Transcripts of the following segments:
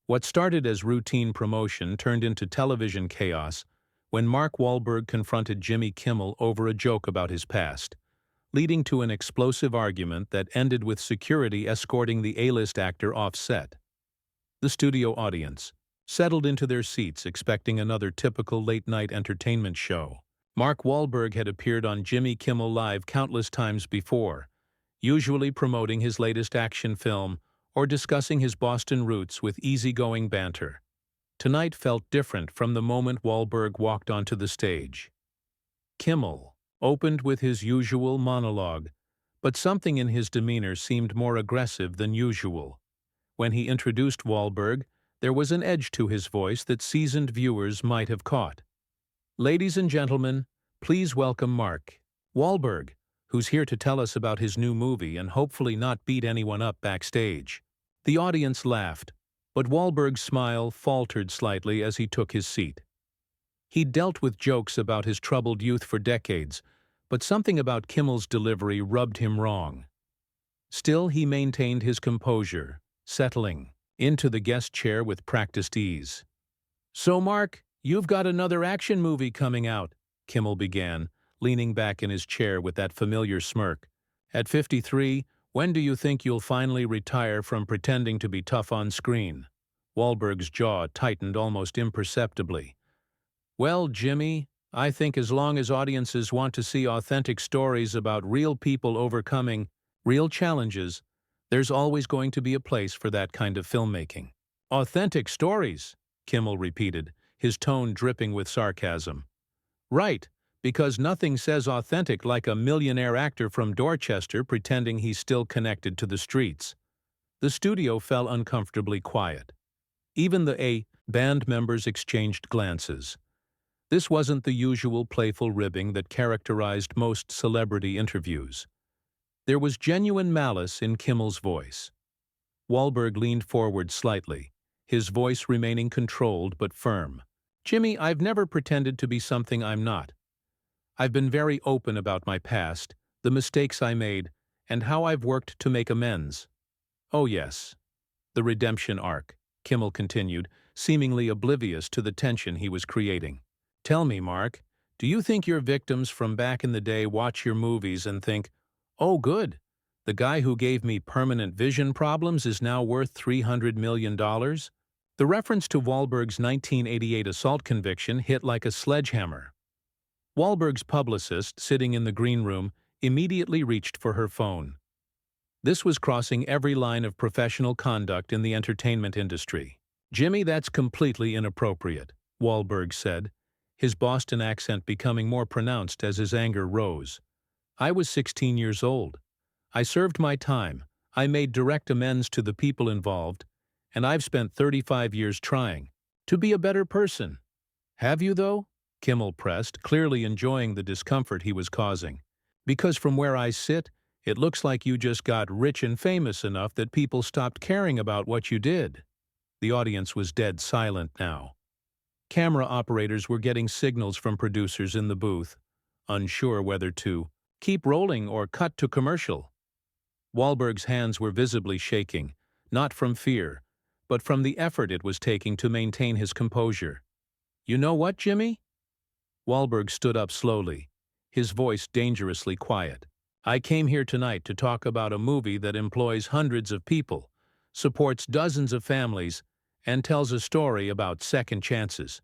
What started as routine promotion turned into television chaos when Mark Wahlberg confronted Jimmy Kimmel over a joke about his past, leading to an explosive argument that ended with security escorting the A-list actor off set. The studio audience settled into their seats expecting another typical late-night entertainment show. Mark Wahlberg had appeared on Jimmy Kimmel Live countless times before, usually promoting his latest action film or discussing his Boston roots with easygoing banter. Tonight felt different from the moment Wahlberg walked onto the stage. Kimmel opened with his usual monologue, but something in his demeanor seemed more aggressive than usual. When he introduced Wahlberg, there was an edge to his voice that seasoned viewers might have caught. "Ladies and gentlemen, please welcome Mark Wahlberg, who's here to tell us about his new movie and hopefully not beat anyone up backstage." The audience laughed, but Wahlberg's smile faltered slightly as he took his seat. He'd dealt with jokes about his troubled youth for decades, but something about Kimmel's delivery rubbed him wrong. Still, he maintained his composure, settling into the guest chair with practiced ease. "So, Mark, you've got another action movie coming out," Kimmel began, leaning back in his chair with that familiar smirk. "At 53, when do you think you'll finally retire from pretending to be tough on screen?" Wahlberg's jaw tightened almost imperceptibly. "Well, Jimmy, I think as long as audiences want to see authentic stories about real people overcoming real challenges, there's always going to be a place for that kind of filmmaking." "Authentic stories," Kimmel repeated, his tone dripping with sarcasm. "Right, because nothing says authentic like a millionaire actor from Dorchester pretending he's still connected to the streets." The studio fell uncomfortably quiet. Even the band members exchanged glances. This wasn't the usual playful ribbing that characterized most celebrity interviews. There was genuine malice in Kimmel's voice. Wahlberg leaned forward slightly, his voice remaining controlled but firm. "Jimmy, I've never pretended to be something I'm not. I've been very open about my past, the mistakes I made, and how I've worked to make amends." "Oh yes, the redemption arc," Kimmel continued, seemingly oblivious to the tension he was creating. "Tell me, Mark, do you think your victims from back in the day watch your movies and think, 'Oh good, the guy who gave me permanent vision problems is now worth $300 million?" The reference to Wahlberg's 1988 assault conviction hit like a sledgehammer. Wahlberg's publicist, sitting in the green room, immediately reached for her phone. This was crossing every line of professional conduct in the entertainment industry. "Jimmy, that's completely inappropriate," Wahlberg said, his Boston accent becoming more pronounced as his anger rose. "I was 16 years old. I served my time, I made direct amends to the people involved, and I've spent 35 years trying to be a better person." "Have you, though?" Kimmel pressed, clearly enjoying the discomfort he was causing. "Because from where I sit, it looks like you just got rich and famous enough that people stopped caring about what you did." The audience was dead silent now. Camera operators were getting signals from producers in the booth, unsure whether to keep rolling or cut to commercial. Wahlberg's hands were visibly shaking, not from fear, but from the effort it was taking to maintain his composure. "You know what, Jimmy?" Wahlberg stood up slowly, his voice dangerously quiet. "I came here tonight to talk about a movie that employs hundreds of people, supports dozens of families, and tells a story about second chances.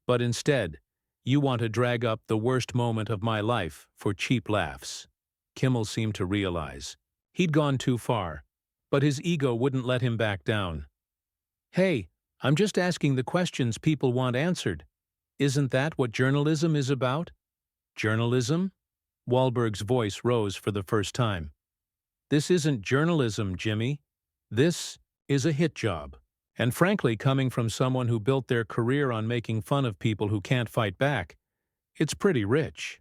But instead, you want to drag up the worst moment of my life for cheap laughs." Kimmel seemed to realize he'd gone too far, but his ego wouldn't let him back down. "Hey, I'm just asking the questions people want answered. Isn't that what journalism is about?" "Journalism?" Wahlberg's voice rose for the first time. "This isn't journalism, Jimmy. This is a hit job. And frankly, coming from someone who built their career on making fun of people who can't fight back, it's pretty rich."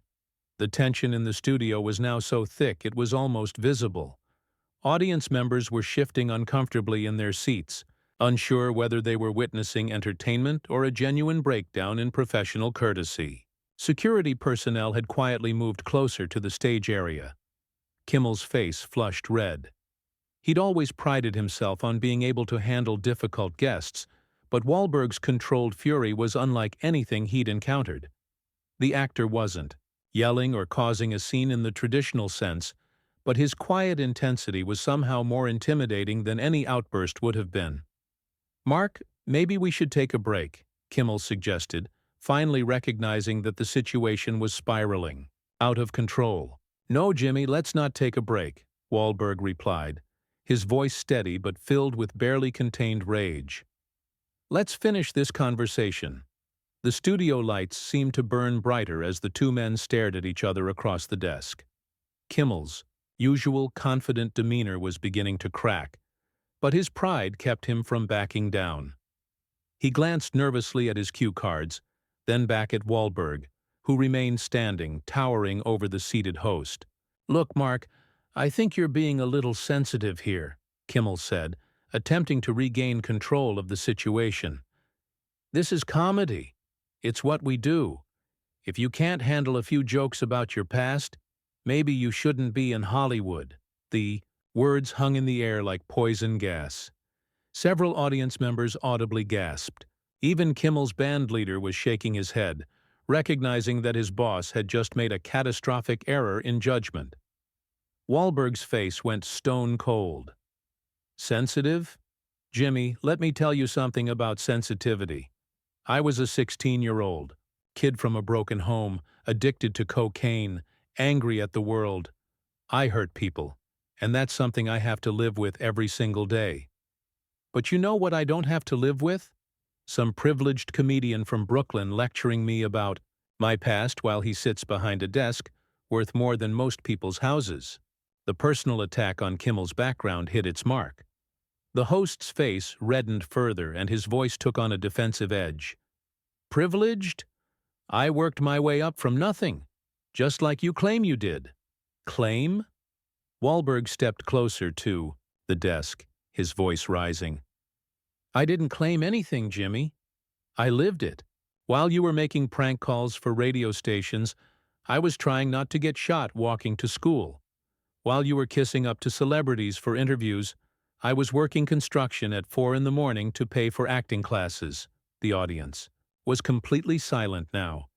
The tension in the studio was now so thick it was almost visible. Audience members were shifting uncomfortably in their seats, unsure whether they were witnessing entertainment or a genuine breakdown in professional courtesy. Security personnel had quietly moved closer to the stage area. Kimmel's face flushed red. He'd always prided himself on being able to handle difficult guests, but Wahlberg's controlled fury was unlike anything he'd encountered. The actor wasn't yelling or causing a scene in the traditional sense, but his quiet intensity was somehow more intimidating than any outburst would have been. "Mark, maybe we should take a break," Kimmel suggested, finally recognizing that the situation was spiraling out of control. "No, Jimmy, let's not take a break," Wahlberg replied, his voice steady but filled with barely contained rage. "Let's finish this conversation." The studio lights seemed to burn brighter as the two men stared at each other across the desk. Kimmel's usual confident demeanor was beginning to crack, but his pride kept him from backing down. He glanced nervously at his cue cards, then back at Wahlberg, who remained standing, towering over the seated host. "Look, Mark, I think you're being a little sensitive here," Kimmel said, attempting to regain control of the situation. "This is comedy. It's what we do. If you can't handle a few jokes about your past, maybe you shouldn't be in Hollywood." The words hung in the air like poison gas. Several audience members audibly gasped. Even Kimmel's band leader was shaking his head, recognizing that his boss had just made a catastrophic error in judgment. Wahlberg's face went stone cold. "Sensitive? Jimmy, let me tell you something about sensitivity. I was a 16-year-old kid from a broken home, addicted to cocaine, angry at the world. I hurt people, and that's something I have to live with every single day. But you know what I don't have to live with? Some privileged comedian from Brooklyn lecturing me about my past while he sits behind a desk worth more than most people's houses." The personal attack on Kimmel's background hit its mark. The host's face reddened further and his voice took on a defensive edge. "Privileged? I worked my way up from nothing, just like you claim you did." "Claim?" Wahlberg stepped closer to the desk, his voice rising. "I didn't claim anything, Jimmy. I lived it. While you were making prank calls for radio stations, I was trying not to get shot walking to school. While you were kissing up to celebrities for interviews, I was working construction at 4 in the morning to pay for acting classes." The audience was completely silent now,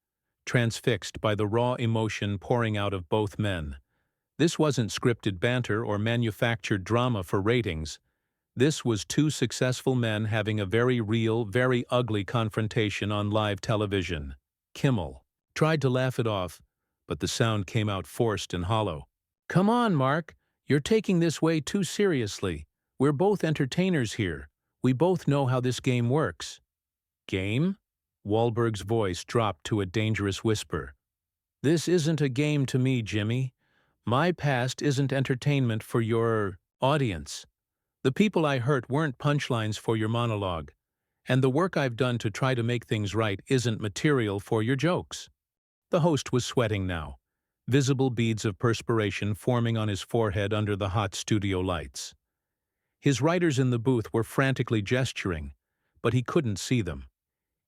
transfixed by the raw emotion pouring out of both men. This wasn't scripted banter or manufactured drama for ratings. This was two successful men having a very real, very ugly confrontation on live television. Kimmel tried to laugh it off, but the sound came out forced and hollow. "Come on, Mark. You're taking this way too seriously. We're both entertainers here. We both know how this game works." "Game?" Wahlberg's voice dropped to a dangerous whisper. "This isn't a game to me, Jimmy. My past isn't entertainment for your audience. The people I hurt weren't punchlines for your monologue, and the work I've done to try to make things right isn't material for your jokes." The host was sweating now, visible beads of perspiration forming on his forehead under the hot studio lights. His writers in the booth were frantically gesturing, but he couldn't see them.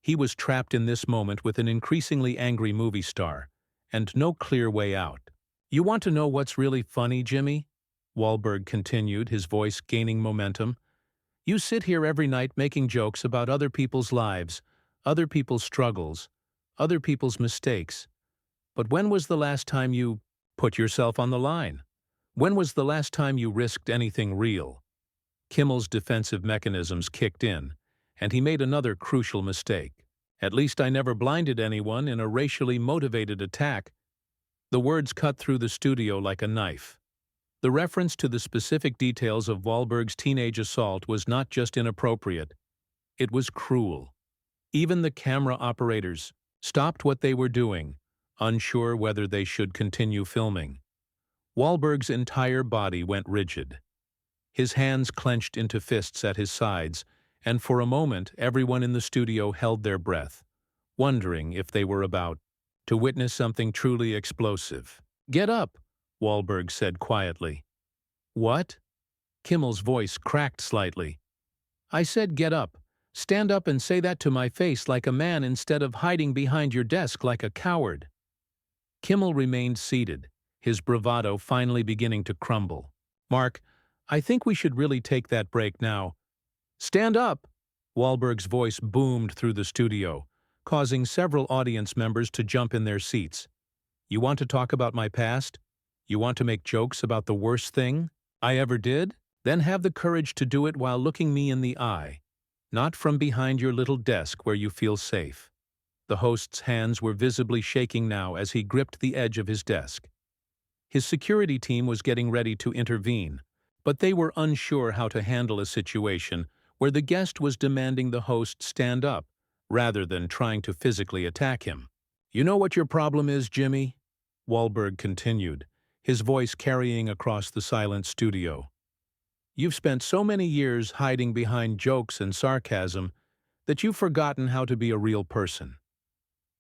He was trapped in this moment with an increasingly angry movie star, and no clear way out. "You want to know what's really funny, Jimmy?" Wahlberg continued, his voice gaining momentum. "You sit here every night making jokes about other people's lives, other people's struggles, other people's mistakes. But when was the last time you put yourself on the line? When was the last time you risked anything real?" Kimmel's defensive mechanisms kicked in, and he made another crucial mistake. "At least I never blinded anyone in a racially motivated attack." The words cut through the studio like a knife. The reference to the specific details of Wahlberg's teenage assault was not just inappropriate, it was cruel. Even the camera operators stopped what they were doing, unsure whether they should continue filming. Wahlberg's entire body went rigid. His hands clenched into fists at his sides, and for a moment everyone in the studio held their breath, wondering if they were about to witness something truly explosive. "Get up," Wahlberg said quietly. "What?" Kimmel's voice cracked slightly. "I said get up. Stand up and say that to my face like a man instead of hiding behind your desk like a coward." Kimmel remained seated, his bravado finally beginning to crumble. "Mark, I think we should really take that break now. Stand up! Wahlberg's voice boomed through the studio, causing several audience members to jump in their seats. You want to talk about my past? You want to make jokes about the worst thing I ever did? Then have the courage to do it while looking me in the eye, not from behind your little desk where you feel safe. The host's hands were visibly shaking now as he gripped the edge of his desk. His security team was getting ready to intervene, but they were unsure how to handle a situation where the guest was demanding the host stand up, rather than trying to physically attack him. You know what your problem is, Jimmy? Wahlberg continued, his voice carrying across the silent studio. You've spent so many years hiding behind jokes and sarcasm that you've forgotten how to be a real person.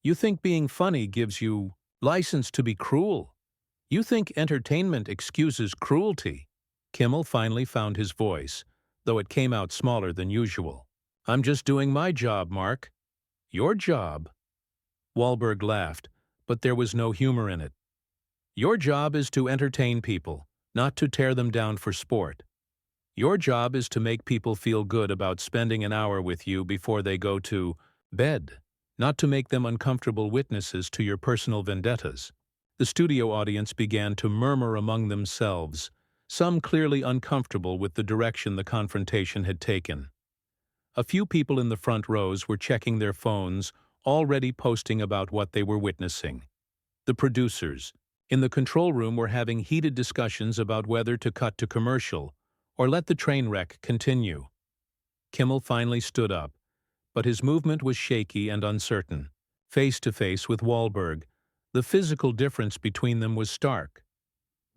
You think being funny gives you license to be cruel. You think entertainment excuses cruelty. Kimmel finally found his voice, though it came out smaller than usual. I'm just doing my job, Mark. Your job? Wahlberg laughed, but there was no humor in it. Your job is to entertain people, not to tear them down for sport. Your job is to make people feel good about spending an hour with you before they go to bed, not to make them uncomfortable witnesses to your personal vendettas. The studio audience began to murmur among themselves, some clearly uncomfortable with the direction the confrontation had taken. A few people in the front rows were checking their phones, already posting about what they were witnessing. The producers, in the control room, were having heated discussions about whether to cut to commercial or let the train wreck continue. Kimmel finally stood up, but his movement was shaky and uncertain. Face to face with Wahlberg, the physical difference between them was stark.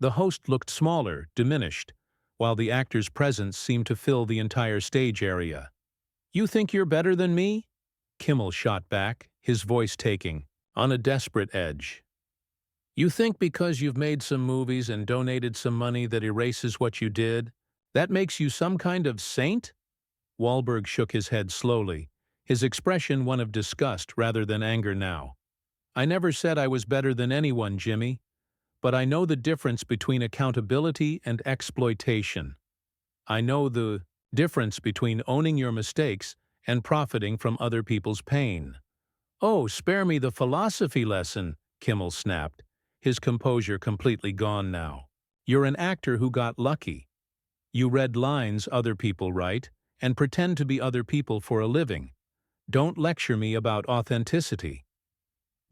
The host looked smaller, diminished, while the actor's presence seemed to fill the entire stage area. You think you're better than me? Kimmel shot back, his voice taking, on a desperate edge. You think because you've made some movies and donated some money that erases what you did, that makes you some kind of saint? Wahlberg shook his head slowly, his expression one of disgust rather than anger now. I never said I was better than anyone, Jimmy, but I know the difference between accountability and exploitation. I know the difference between owning your mistakes and profiting from other people's pain. Oh, spare me the philosophy lesson, Kimmel snapped, his composure completely gone now. You're an actor who got lucky. You read lines other people write and pretend to be other people for a living. Don't lecture me about authenticity.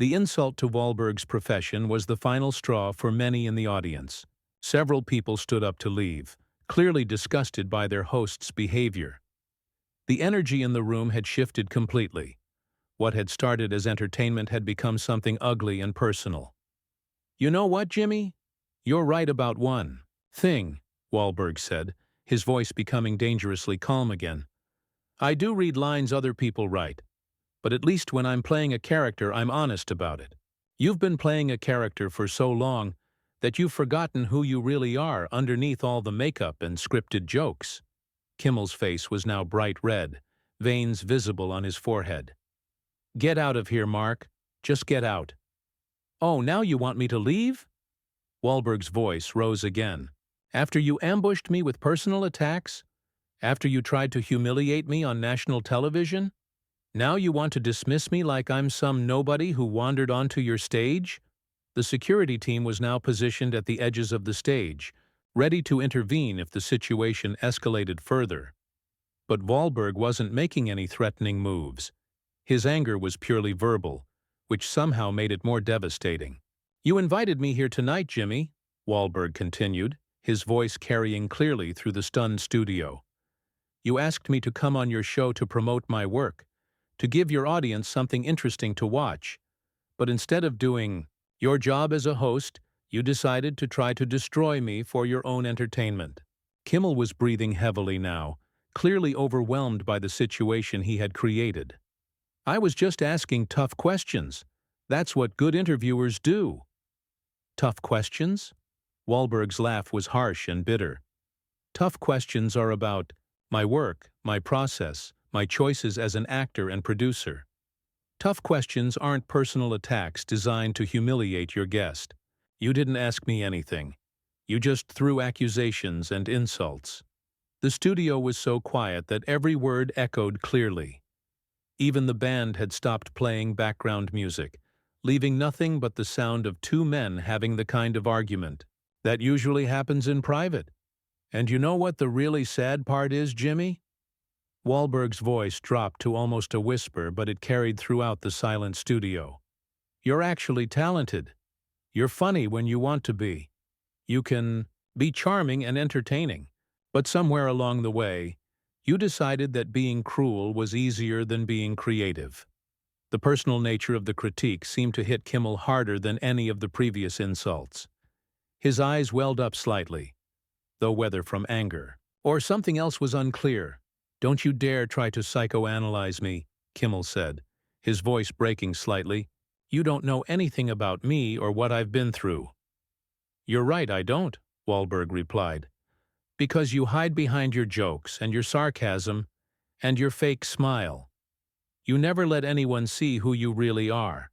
The insult to Wahlberg's profession was the final straw for many in the audience. Several people stood up to leave, clearly disgusted by their host's behavior. The energy in the room had shifted completely. What had started as entertainment had become something ugly and personal. You know what, Jimmy? You're right about one thing, Wahlberg said, his voice becoming dangerously calm again. I do read lines other people write, but at least when I'm playing a character, I'm honest about it. You've been playing a character for so long that you've forgotten who you really are underneath all the makeup and scripted jokes. Kimmel's face was now bright red, veins visible on his forehead. Get out of here, Mark. Just get out. Oh, now you want me to leave? Wahlberg's voice rose again. After you ambushed me with personal attacks? After you tried to humiliate me on national television? Now you want to dismiss me like I'm some nobody who wandered onto your stage? The security team was now positioned at the edges of the stage, ready to intervene if the situation escalated further. But Wahlberg wasn't making any threatening moves. His anger was purely verbal, which somehow made it more devastating. You invited me here tonight, Jimmy, Wahlberg continued, his voice carrying clearly through the stunned studio. You asked me to come on your show to promote my work, to give your audience something interesting to watch. But instead of doing your job as a host, you decided to try to destroy me for your own entertainment. Kimmel was breathing heavily now, clearly overwhelmed by the situation he had created. I was just asking tough questions. That's what good interviewers do. Tough questions? Wahlberg's laugh was harsh and bitter. Tough questions are about my work, my process, my choices as an actor and producer. Tough questions aren't personal attacks designed to humiliate your guest. You didn't ask me anything. You just threw accusations and insults. The studio was so quiet that every word echoed clearly. Even the band had stopped playing background music, leaving nothing but the sound of two men having the kind of argument that usually happens in private. And you know what the really sad part is, Jimmy? Wahlberg's voice dropped to almost a whisper, but it carried throughout the silent studio. You're actually talented. You're funny when you want to be. You can be charming and entertaining. But somewhere along the way, you decided that being cruel was easier than being creative. The personal nature of the critique seemed to hit Kimmel harder than any of the previous insults. His eyes welled up slightly, though whether from anger or something else was unclear. "Don't you dare try to psychoanalyze me," Kimmel said, his voice breaking slightly. "You don't know anything about me or what I've been through." "You're right, I don't," Wahlberg replied. "Because you hide behind your jokes and your sarcasm and your fake smile. You never let anyone see who you really are.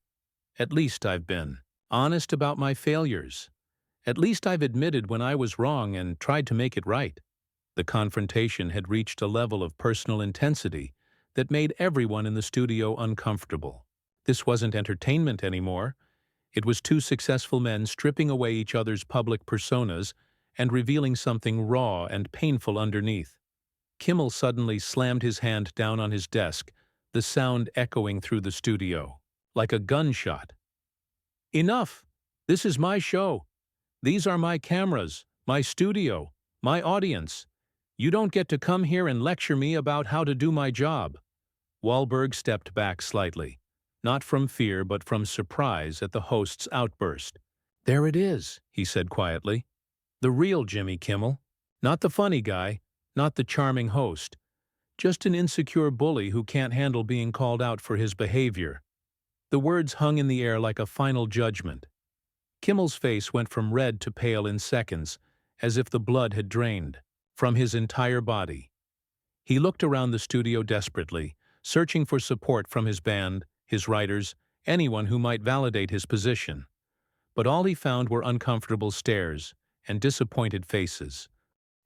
At least I've been honest about my failures. At least I've admitted when I was wrong and tried to make it right." The confrontation had reached a level of personal intensity that made everyone in the studio uncomfortable. This wasn't entertainment anymore. It was two successful men stripping away each other's public personas and revealing something raw and painful underneath. Kimmel suddenly slammed his hand down on his desk, the sound echoing through the studio, like a gunshot. "Enough! This is my show. These are my cameras, my studio, my audience. You don't get to come here and lecture me about how to do my job." Wahlberg stepped back slightly, not from fear but from surprise at the host's outburst. "There it is," he said quietly. "The real Jimmy Kimmel. Not the funny guy, not the charming host. Just an insecure bully who can't handle being called out for his behavior." The words hung in the air like a final judgment. Kimmel's face went from red to pale in seconds, as if the blood had drained from his entire body. He looked around the studio desperately, searching for support from his band, his writers, anyone who might validate his position. But all he found were uncomfortable stares and disappointed faces.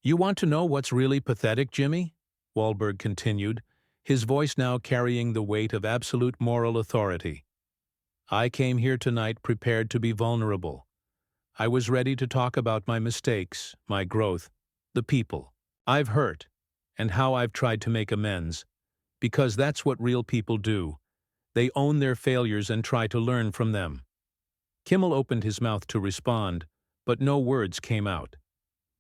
"You want to know what's really pathetic, Jimmy?" Wahlberg continued, his voice now carrying the weight of absolute moral authority. "I came here tonight prepared to be vulnerable. I was ready to talk about my mistakes, my growth, the people I've hurt, and how I've tried to make amends. Because that's what real people do. They own their failures and try to learn from them." Kimmel opened his mouth to respond, but no words came out.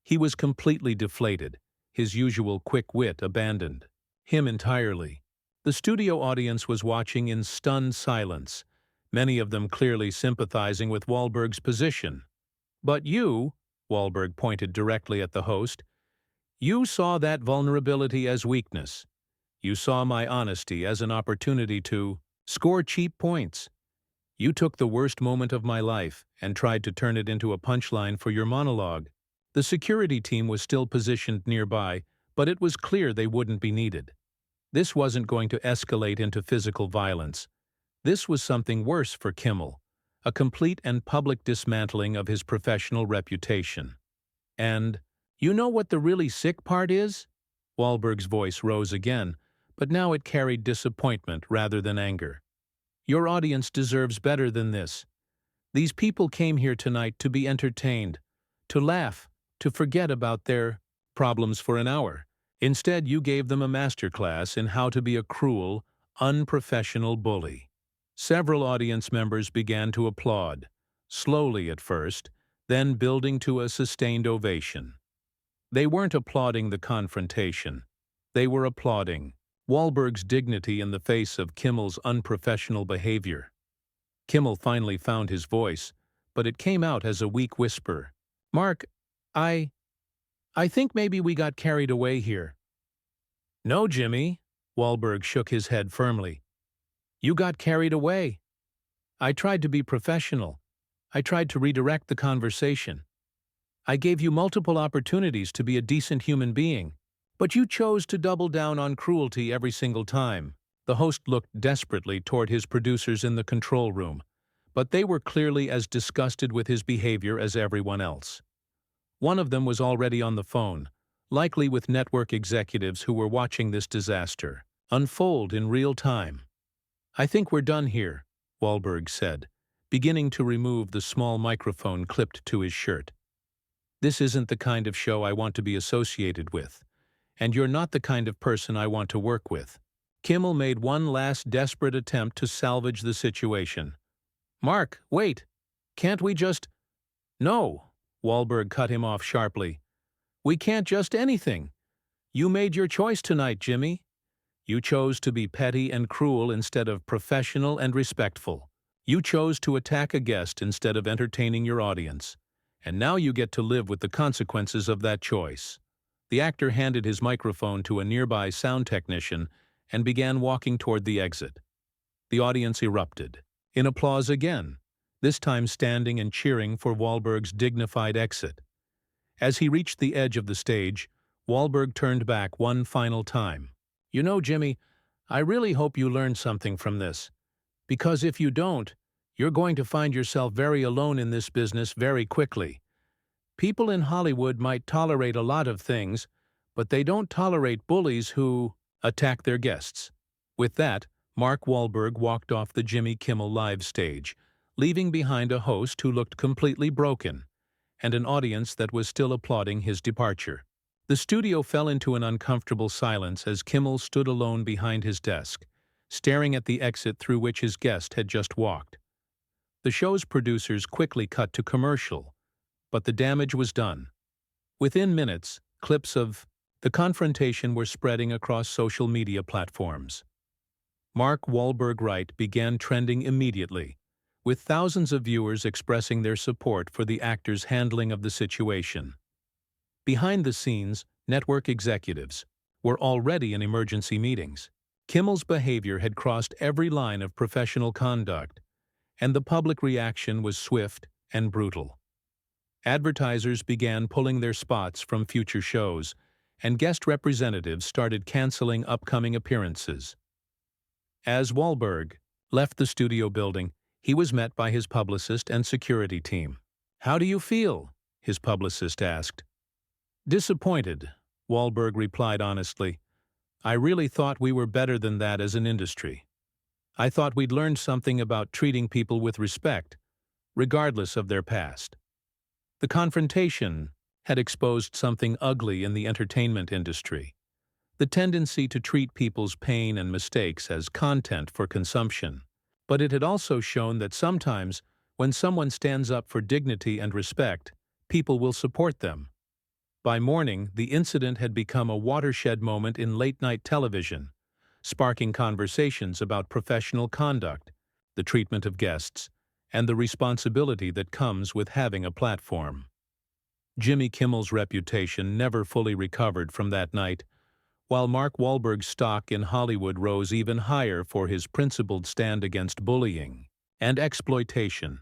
He was completely deflated, his usual quick wit abandoned him entirely. The studio audience was watching in stunned silence, many of them clearly sympathizing with Wahlberg's position. "But you," Wahlberg pointed directly at the host, "you saw that vulnerability as weakness. You saw my honesty as an opportunity to score cheap points. You took the worst moment of my life and tried to turn it into a punchline for your monologue." The security team was still positioned nearby, but it was clear they wouldn't be needed. This wasn't going to escalate into physical violence. This was something worse for Kimmel, a complete and public dismantling of his professional reputation. "And you know what the really sick part is?" Wahlberg's voice rose again, but now it carried disappointment rather than anger. "Your audience deserves better than this. These people came here tonight to be entertained, to laugh, to forget about their problems for an hour. Instead, you gave them a masterclass in how to be a cruel, unprofessional bully." Several audience members began to applaud, slowly at first, then building to a sustained ovation. They weren't applauding the confrontation. They were applauding Wahlberg's dignity in the face of Kimmel's unprofessional behavior. Kimmel finally found his voice, but it came out as a weak whisper. "Mark, I think maybe we got carried away here." "No, Jimmy," Wahlberg shook his head firmly. "You got carried away. I tried to be professional. I tried to redirect the conversation. I gave you multiple opportunities to be a decent human being, but you chose to double down on cruelty every single time." The host looked desperately toward his producers in the control room, but they were clearly as disgusted with his behavior as everyone else. One of them was already on the phone, likely with network executives who were watching this disaster unfold in real time. "I think we're done here," Wahlberg said, beginning to remove the small microphone clipped to his shirt. "This isn't the kind of show I want to be associated with, and you're not the kind of person I want to work with." Kimmel made one last desperate attempt to salvage the situation. "Mark, wait! Can't we just—" "No," Wahlberg cut him off sharply. "We can't just anything. You made your choice tonight, Jimmy. You chose to be petty and cruel instead of professional and respectful. You chose to attack a guest instead of entertaining your audience. And now you get to live with the consequences of that choice." The actor handed his microphone to a nearby sound technician and began walking toward the exit. The audience erupted, in applause again, this time standing and cheering for Wahlberg's dignified exit. As he reached the edge of the stage, Wahlberg turned back one final time. "You know, Jimmy, I really hope you learned something from this. Because if you don't, you're going to find yourself very alone in this business very quickly. People in Hollywood might tolerate a lot of things, but they don't tolerate bullies who attack their guests." With that, Mark Wahlberg walked off the Jimmy Kimmel Live stage, leaving behind a host who looked completely broken, and an audience that was still applauding his departure. The studio fell into an uncomfortable silence as Kimmel stood alone behind his desk, staring at the exit through which his guest had just walked. The show's producers quickly cut to commercial, but the damage was done. Within minutes, clips of the confrontation were spreading across social media platforms. Mark Wahlberg Right began trending immediately, with thousands of viewers expressing their support for the actor's handling of the situation. Behind the scenes, network executives were already in emergency meetings. Kimmel's behavior had crossed every line of professional conduct, and the public reaction was swift and brutal. Advertisers began pulling their spots from future shows, and guest representatives started canceling upcoming appearances. As Wahlberg left the studio building, he was met by his publicist and security team. "How do you feel?" his publicist asked. "Disappointed," Wahlberg replied honestly. "I really thought we were better than that as an industry. I thought we'd learned something about treating people with respect, regardless of their past." The confrontation had exposed something ugly in the entertainment industry: the tendency to treat people's pain and mistakes as content for consumption. But it had also shown that sometimes, when someone stands up for dignity and respect, people will support them. By morning, the incident had become a watershed moment in late-night television, sparking conversations about professional conduct, the treatment of guests, and the responsibility that comes with having a platform. Jimmy Kimmel's reputation never fully recovered from that night, while Mark Wahlberg's stock in Hollywood rose even higher for his principled stand against bullying and exploitation.